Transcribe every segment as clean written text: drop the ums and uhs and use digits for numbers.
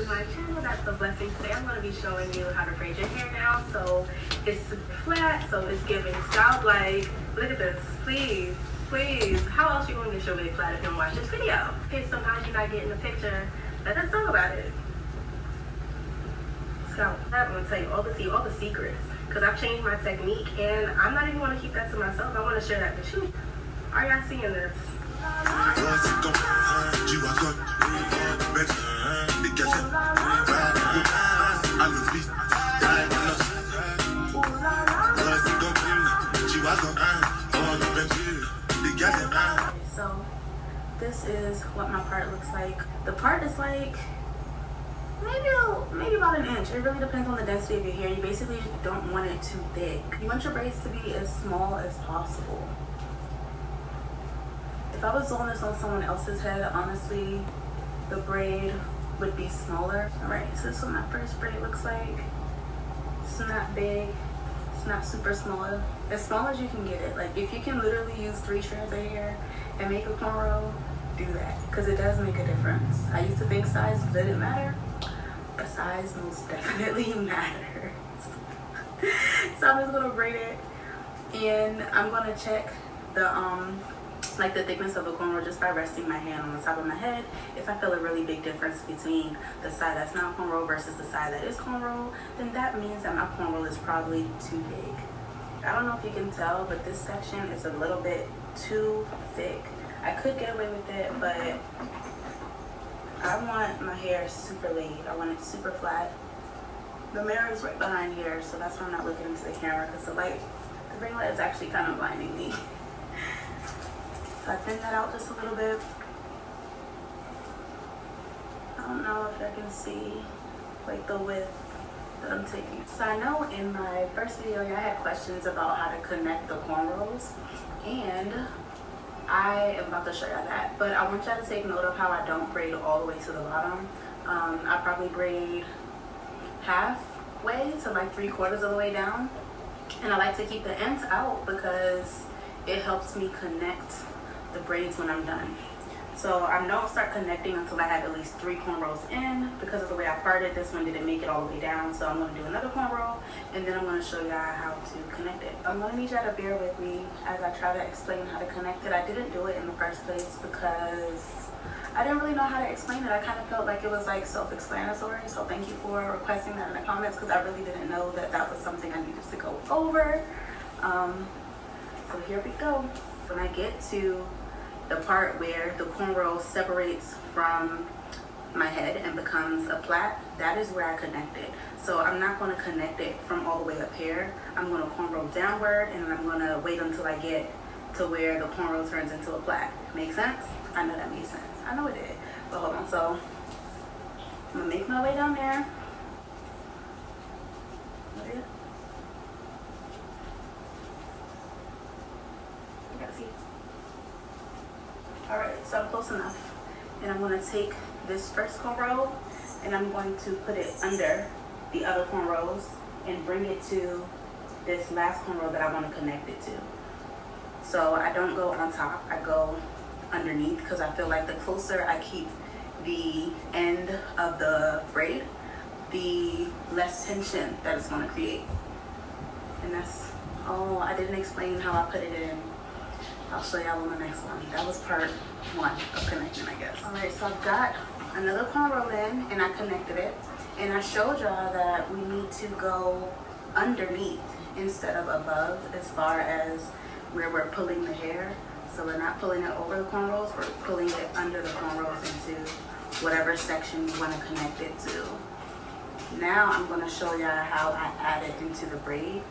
to my channel. That's a blessing. Today I'm going to be showing you how to braid your hair now. So it's super flat, so it's giving style like, look at this, please, please. How else you going to get your wig flat if you don't watch this video? Okay, sometimes you're not getting the picture. Let us know about it. So I'm going to tell you all the secrets, because I've changed my technique and I'm not even going to keep that to myself. I want to share that with you. Are y'all seeing this? So this is what my part looks like. The part is like maybe about an inch. It really depends on the density of your hair. You basically don't want it too thick. You want your braids to be as small as possible. If I was doing this on someone else's head, honestly, the braid would be smaller. All right, so this is what my first braid looks like. It's not big. It's not super small. As small as you can get it. Like if you can literally use 3 strands of hair and make a cornrow, do that, because it does make a difference. I used to think size didn't matter, but size most definitely matters. So I'm just gonna braid it, and I'm gonna check the like the thickness of the cornrow just by resting my hand on the top of my head. If I feel a really big difference between the side that's not cornrow versus the side that is cornrow, then that means that my cornrow is probably too big. I don't know if you can tell, but this section is a little bit too thick. I could get away with it, but I want my hair super laid. I want it super flat. The mirror is right behind here, so that's why I'm not looking into the camera, because the ring light is actually kind of blinding me. So I thin that out just a little bit. I don't know if I can see like the width that I'm taking. So I know in my first video, I had questions about how to connect the cornrows, and I am about to show y'all that. But I want y'all to take note of how I don't braid all the way to the bottom. I probably braid halfway to like 3/4 of the way down, and I like to keep the ends out because it helps me connect the braids when I'm done. So I don't start connecting until I have at least 3 cornrows in. Because of the way I parted, this one didn't make it all the way down, so I'm going to do another cornrow, and then I'm going to show y'all how to connect it. I'm going to need y'all to bear with me as I try to explain how to connect it. I didn't do it in the first place because I didn't really know how to explain it. I kind of felt like it was like self-explanatory, so thank you for requesting that in the comments, because I really didn't know that that was something I needed to go over. So here we go. When I get to the part where the cornrow separates from my head and becomes a plait, that is where I connect it. So I'm not going to connect it from all the way up here. I'm going to cornrow downward, and I'm going to wait until I get to where the cornrow turns into a plait. Make sense? I know that made sense. I know it did. But hold on. So I'm going to make my way down there. You gotta see. Alright, so I'm close enough, and I'm going to take this first cornrow and I'm going to put it under the other cornrows and bring it to this last cornrow that I want to connect it to. So I don't go on top, I go underneath, because I feel like the closer I keep the end of the braid, the less tension that it's going to create. And that's all. I didn't explain how I put it in. I'll show y'all on the next one. That was part 1 of connecting, I guess. All right, so I've got another cornrow in, and I connected it. And I showed y'all that we need to go underneath instead of above as far as where we're pulling the hair. So we're not pulling it over the cornrows, we're pulling it under the cornrows into whatever section you want to connect it to. Now I'm going to show y'all how I add it into the braid.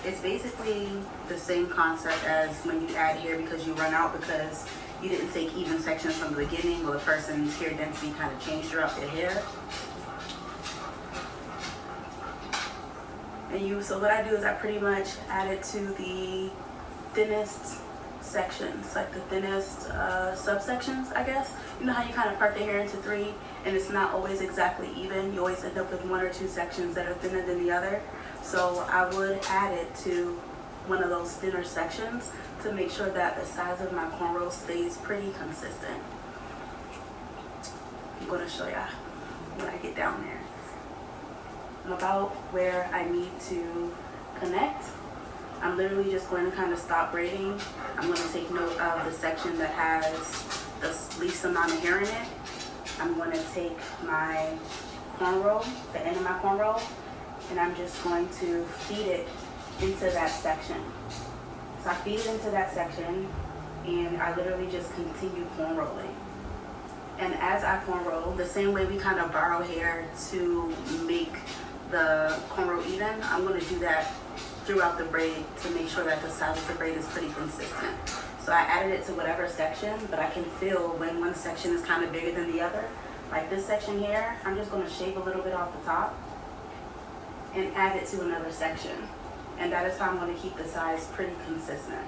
It's basically the same concept as when you add hair because you run out because you didn't take even sections from the beginning, or the person's hair density kind of changed throughout their hair. And so what I do is I pretty much add it to the thinnest sections, like the thinnest subsections, I guess. You know how you kind of part the hair into 3 and it's not always exactly even. You always end up with 1 or 2 sections that are thinner than the other. So I would add it to one of those thinner sections to make sure that the size of my cornrow stays pretty consistent. I'm going to show ya. when I get down there. I'm about where I need to connect. I'm literally just going to kind of stop braiding. I'm going to take note of the section that has the least amount of hair in it. I'm going to take my cornrow, the end of my cornrow, and I'm just going to feed it into that section. So I feed it into that section, and I literally just continue cornrolling. And as I cornroll, the same way we kind of borrow hair to make the cornrow even, I'm going to do that throughout the braid to make sure that the size of the braid is pretty consistent. So I added it to whatever section, but I can feel when one section is kind of bigger than the other. Like this section here, I'm just going to shave a little bit off the top and add it to another section. And that is how I'm going to keep the size pretty consistent.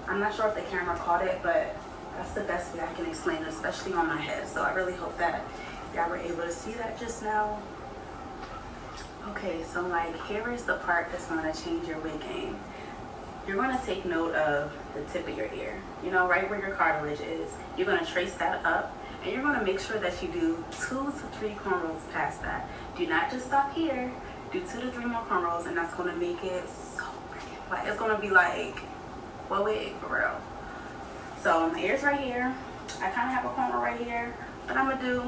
I'm not sure if the camera caught it, but that's the best way I can explain it, especially on my head. So I really hope that y'all were able to see that just now. Okay, so like here is the part that's going to change your wig game. You're going to take note of the tip of your ear, you know, right where your cartilage is. You're going to trace that up, and you're going to make sure that you do 2 to 3 cornrows past that. Do not just stop here. Do 2 to 3 more cornrows, and that's going to make it so freaking flat. It's going to be like, what wig for real? So my ear's right here. I kind of have a cornrow right here, but I'm going to do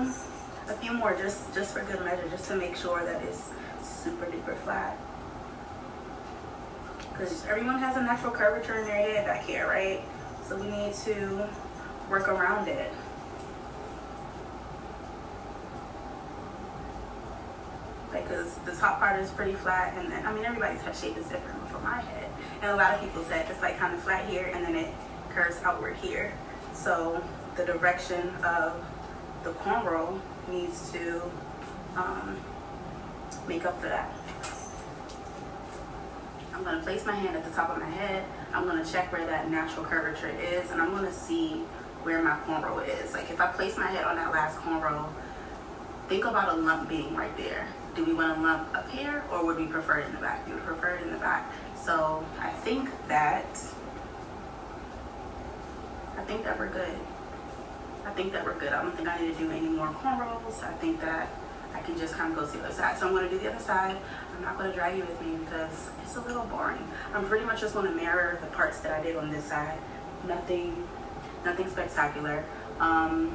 a few more just for good measure, just to make sure that it's super duper flat. Because everyone has a natural curvature in their head back here, right? So we need to work around it. Like, because the top part is pretty flat, and then, I mean, everybody's head shape is different, but for my head, and a lot of people's head, it's like kind of flat here, and then it curves outward here. So the direction of the cornrow needs to make up for that. I'm going to place my hand at the top of my head. I'm going to check where that natural curvature is, and I'm going to see where my cornrow is. Like if I place my head on that last cornrow, think about a lump being right there. Do we want a lump up here, or would we prefer it in the back? We would prefer it in the back. So I think that we're good. I don't think I need to do any more cornrows. I think that I can just kind of go to the other side. So I'm going to do the other side. I'm not going to drag you with me because it's a little boring. I'm pretty much just going to mirror the parts that I did on this side. Nothing spectacular. I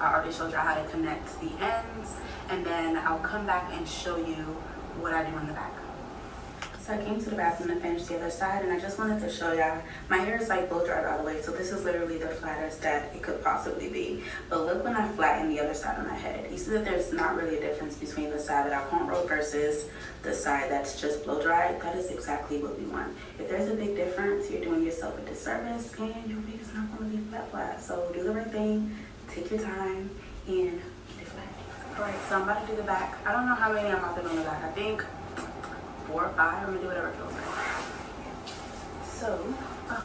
already showed you how to connect the ends, and then I'll come back and show you what I do in the back. So I came to the bathroom and finished the other side, and I just wanted to show y'all, my hair is like blow dried all the way, so this is literally the flattest that it could possibly be. But look when I flatten the other side of my head. You see that there's not really a difference between the side that I cornrow versus the side that's just blow dried. That is exactly what we want. If there's a big difference, you're doing yourself a disservice, and your wig is not going to be flat. So do the right thing, take your time, and get it flat. Alright, so I'm about to do the back. I don't know how many I'm about to do in the back. I think 4 or 5. I'm gonna do whatever it feels like.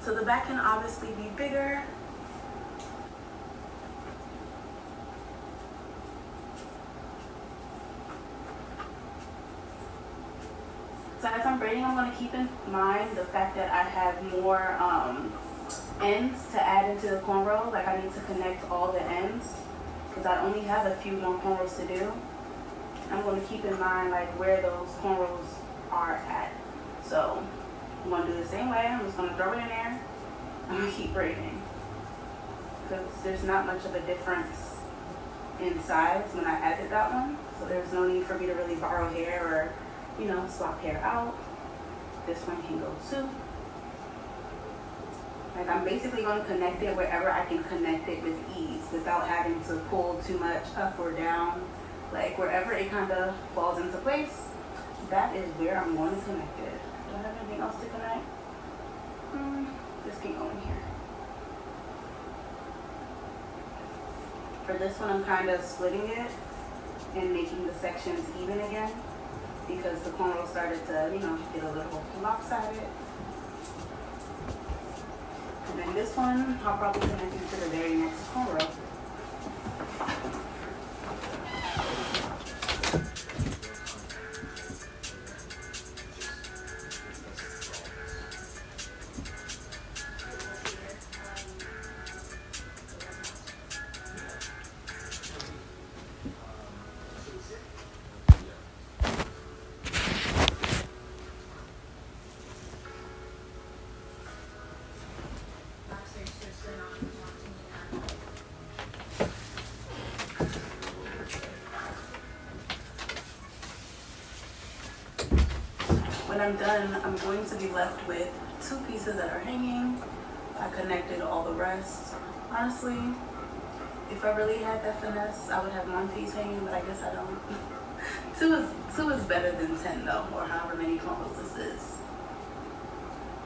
So the back can obviously be bigger. So as I'm braiding, I'm gonna keep in mind the fact that I have more ends to add into the cornrow. Like I need to connect all the ends because I only have a few more cornrows to do. I'm gonna keep in mind like where those cornrows are at. So I'm going to do the same way. I'm just going to throw it in there. I'm going to keep braiding because there's not much of a difference in size when I added that one. So there's no need for me to really borrow hair or, you know, swap hair out. This one can go too. Like I'm basically going to connect it wherever I can connect it with ease without having to pull too much up or down. Like wherever it kind of falls into place, that is where I'm going to connect it. Do I have anything else to connect? This can go in here. For this one, I'm kind of splitting it and making the sections even again because the cornrow started to, you know, get a little lopsided. And then this one, I'll probably connect it to the very next cornrow. when I'm done, I'm going to be left with 2 pieces that are hanging. I connected all the rest. Honestly, if I really had that finesse, I would have 1 piece hanging, but I guess I don't. two is better than 10 though, or however many cornrows this is.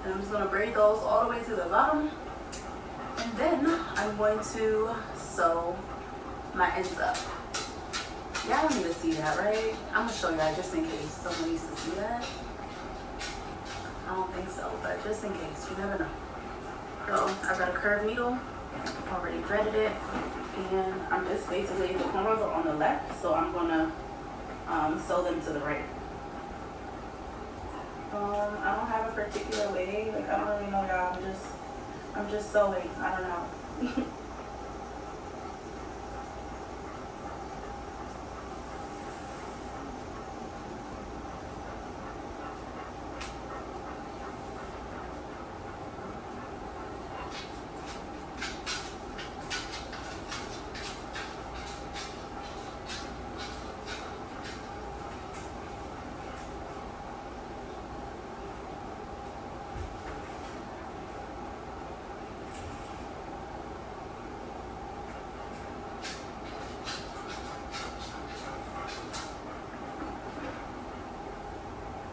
And I'm just gonna braid those all the way to the bottom. And then I'm going to sew my ends up. Y'all don't need to see that, right? I'm gonna show y'all just in case someone needs to see that. I don't think so, but just in case, you never know. So I've got a curved needle, already threaded it, and I'm just basically, the cornrows are on the left, so I'm gonna sew them to the right. I don't have a particular way, like I don't really know, y'all. I'm just sewing. I don't know.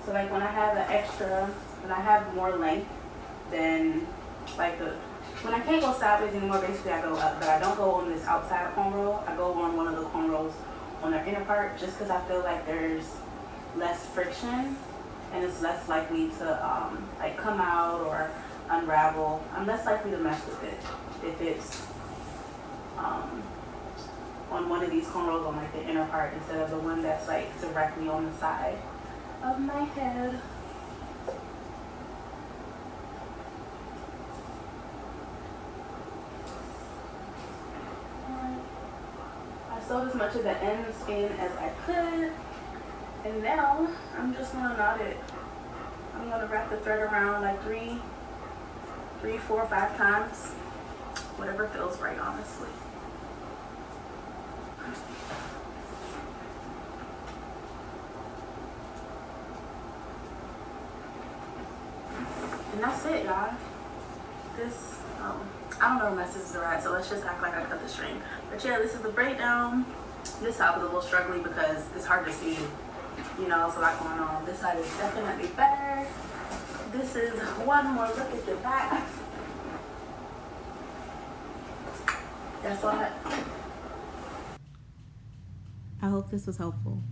So like when I have an extra, when I have more length than like when I can't go sideways anymore, basically I go up, but I don't go on this outside cornrow. I go on one of the cornrows on the inner part just because I feel like there's less friction and it's less likely to like come out or unravel. I'm less likely to mess with it if it's on one of these cornrows on like the inner part instead of the one that's like directly on the side of my head. I sewed as much of the ends in as I could, and now I'm just gonna knot it. I'm gonna wrap the thread around like 3, 4, 5 times, whatever feels right, honestly. And that's it, y'all. This, I don't know if this is right, so let's just act like I cut the string. But yeah, this is the braid down. This side was a little struggly because it's hard to see, you know, it's a lot going on. This side is definitely better. This is one more look at the back. That's all. I hope this was helpful.